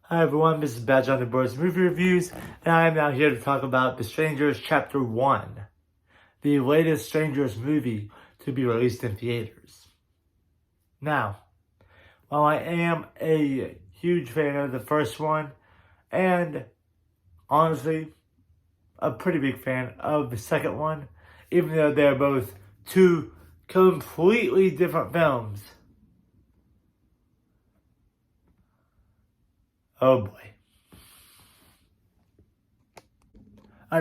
Hi everyone, this is Badge on the Boys Movie Reviews, and I am now here to talk about The Strangers Chapter 1, the latest Strangers movie to be released in theaters. Now, while I am a huge fan of the first one, and honestly, a pretty big fan of the second one, even though they're both two completely different films. Oh boy.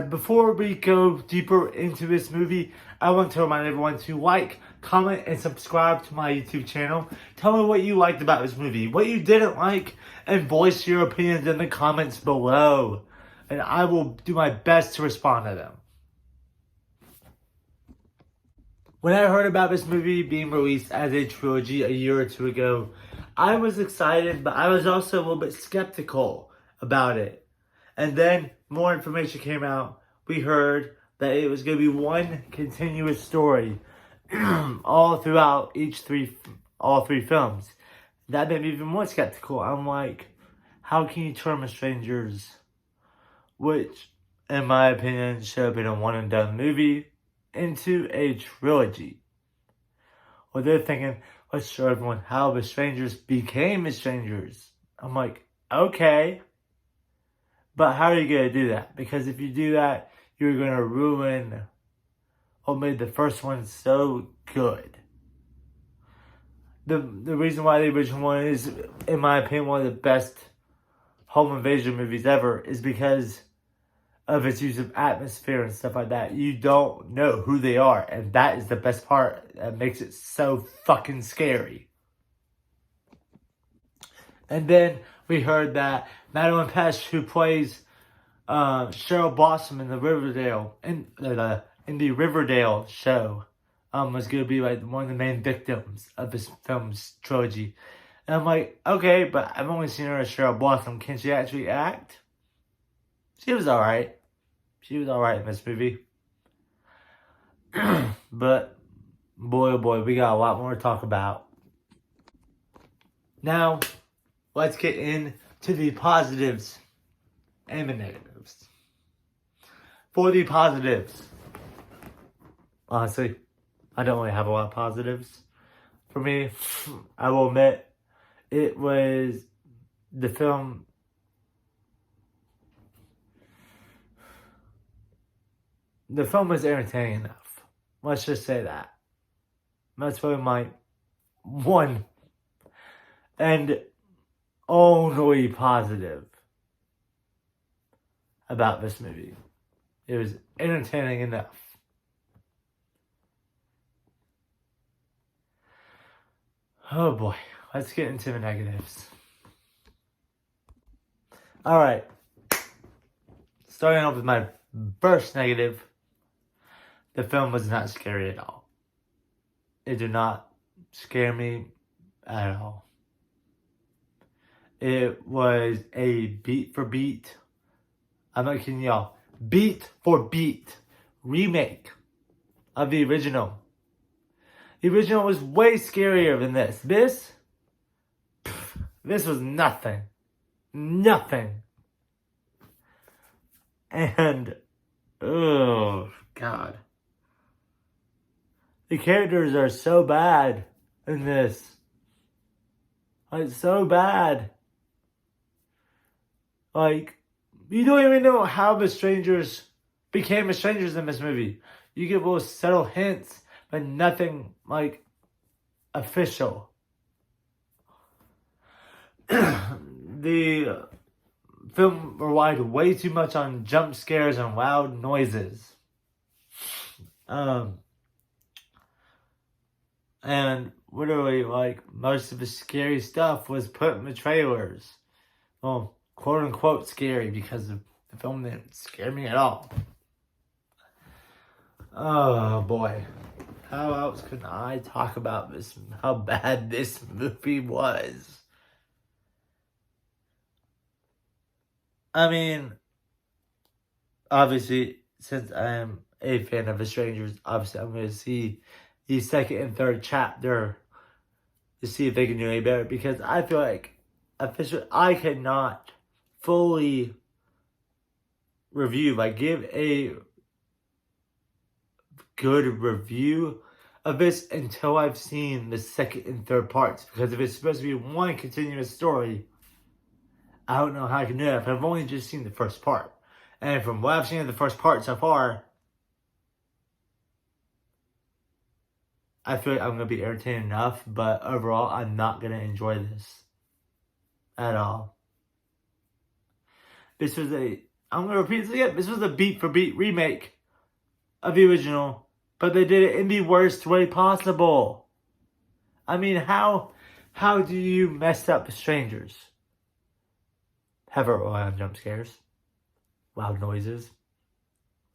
Before we go deeper into this movie, I want to remind everyone to like, comment, and subscribe to my YouTube channel. Tell me what you liked about this movie, what you didn't like, and voice your opinions in the comments below. And I will do my best to respond to them. When I heard about this movie being released as a trilogy a year or two ago, I was excited, but I was also a little bit skeptical about it. And then more information came out. We heard that it was going to be one continuous story all throughout all three films. That made me even more skeptical. I'm like, how can you turn The Strangers, which, in my opinion, should have been a one and done movie, into a trilogy? Well, they're thinking, let's show everyone how the Strangers became the Strangers. I'm like, okay. But how are you going to do that? Because if you do that, you're going to ruin what made the first one so good. The reason why the original one is, in my opinion, one of the best home invasion movies ever is because of its use of atmosphere and stuff like that. You don't know who they are, and that is the best part that makes it so fucking scary. And then we heard that Madeline Pesh, who plays Cheryl Blossom in the Riverdale show, was going to be like one of the main victims of this film's trilogy. And I'm like, okay, but I've only seen her as Cheryl Blossom. Can she actually act? She was alright. She was alright in this movie. But, boy oh boy, we got a lot more to talk about. Now, let's get into the positives and the negatives. For the positives, honestly, I don't really have a lot of positives. For me, I will admit, it was the film. The film was entertaining enough. Let's just say that. That's really my one and only positive about this movie. It was entertaining enough. Oh boy, let's get into the negatives. Alright, starting off with my first negative, the film was not scary at all. It did not scare me at all. It was a beat for beat, I'm not kidding y'all, beat for beat remake of the original. The original was way scarier than this. This was nothing. Nothing. And, oh, God. The characters are so bad in this. Like, so bad. Like, you don't even know how the strangers became the strangers in this movie. You get little subtle hints, but nothing, like, official. The film relied way too much on jump scares and loud noises. And literally, like, most of the scary stuff was put in the trailers. Well, quote unquote scary, because the film didn't scare me at all. Oh boy. How else could I talk about this, how bad this movie was? I mean, obviously, since I am a fan of The Strangers, obviously I'm going to see the second and third chapter to see if they can do any better, because I feel like officially I cannot fully review, like give a good review of this until I've seen the second and third parts. Because if it's supposed to be one continuous story, I don't know how I can do that if I've only just seen the first part. And from what I've seen of the first part so far, I feel like I'm going to be entertained enough, but overall, I'm not going to enjoy this at all. This was I'm going to repeat this again, this was a beat for beat remake of the original, but they did it in the worst way possible. I mean, how do you mess up strangers? Have it rely on jump scares, loud noises,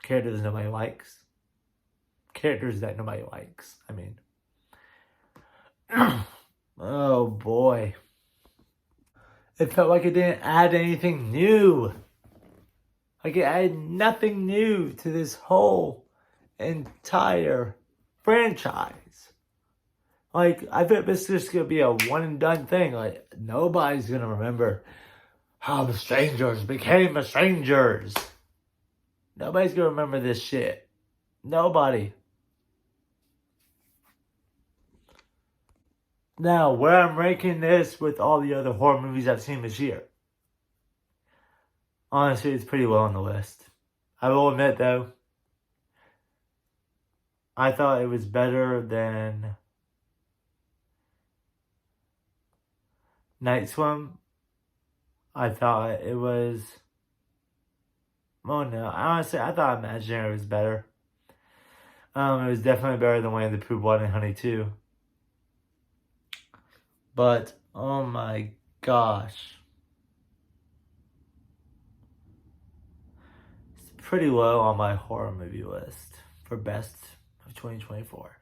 characters nobody likes. Characters that nobody likes. I mean, oh boy. It felt like it didn't add anything new. Like it added nothing new to this whole entire franchise. Like, I bet this is just gonna be a one and done thing. Like, nobody's gonna remember how the strangers became the strangers. Nobody's gonna remember this shit. Nobody. Now, where I'm ranking this with all the other horror movies I've seen this year. Honestly, it's pretty well on the list. I will admit, though, I thought it was better than Night Swim. I thought it was... Oh no, honestly, I thought Imaginary was better. It was definitely better than Winnie the Pooh, Blood and Honey 2. But, oh my gosh. It's pretty low on my horror movie list for best of 2024.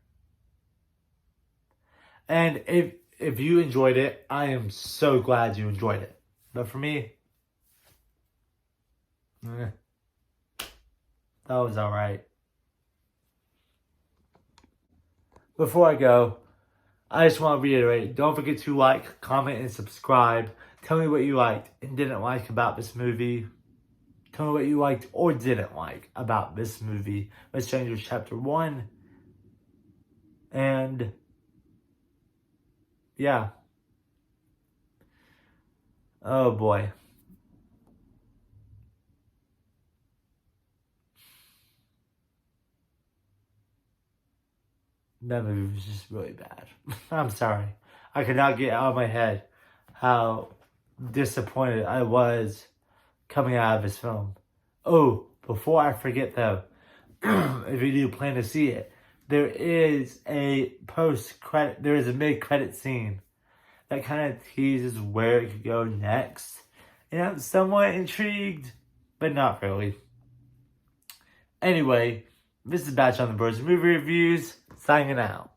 And if you enjoyed it, I am so glad you enjoyed it. But for me, that was alright. Before I go, I just want to reiterate, don't forget to like, comment, and subscribe. Tell me what you liked and didn't like about this movie. Tell me what you liked or didn't like about this movie, Miss Strangers Chapter 1. And, yeah. Oh boy. That movie was just really bad. I'm sorry. I could not get out of my head how disappointed I was coming out of this film. Oh, before I forget though, if you do plan to see it, there is a mid-credit scene that kind of teases where it could go next. And I'm somewhat intrigued, but not really. Anyway, this is Batch on the Birds Movie Reviews, signing out.